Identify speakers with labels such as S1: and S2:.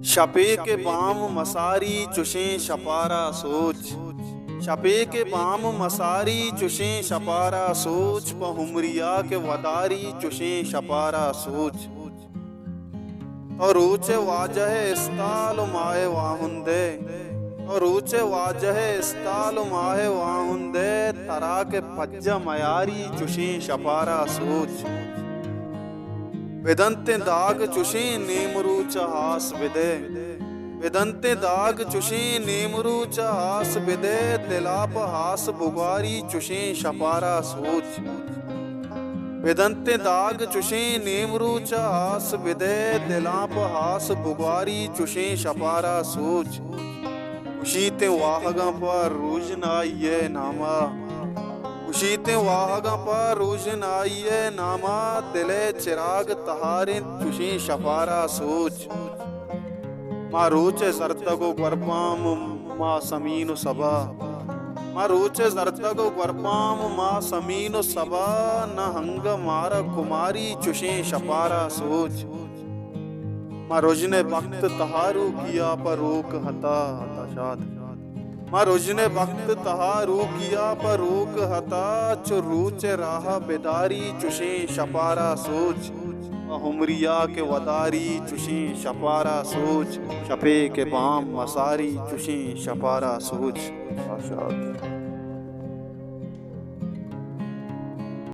S1: शपे के बाम मसारी चुशें शपारा सोच। शपे के बाम मसारी चुशें शपारा सोच। पहुमरिया के वदारी चुशें शपारा सोच। और ऊंचे वाजह इस्ताल माए वाहुंदे। और ऊंचे वाजह इस्ताल माए वाहुंदे। तरा के पज्जा मयारी चुशें शपारा सोच। वेदंते दाग चुशी नीमरू हास विदे। वेदंते दाग चुशी नीमरू हास विदे। दिलाप हास बुगारी चुशी शपारा सोच। वेदंते दाग चुशी नीमरू हास विदे। दिलाप हास बुगारी चुशी शपारा सोच। खुशीते वाहगा पर रूजना ये नामा। खुशीते वाहगा पर रोशन आइए नामा। दिले चिराग तहारे खुशी शफारा सोच। माँ रोचे जरतगो गरपाम माँ समीन सबा। माँ रोचे जरतगो गरपाम माँ समीन सबा। न हंग मारा कुमारी चुशे शफारा सोच। माँ रोजने वक्त तहारू किया पर रोक हता हताशात। माँ रोजने वक्त तहारू किया पर रोक हता। चो रूच राह बेदारी चुशे शपारा सोच। हुमरिया के वदारी चुशे शपारा सोच। शपे के बाम मसारी चुशे शपारा सोच। आशाद।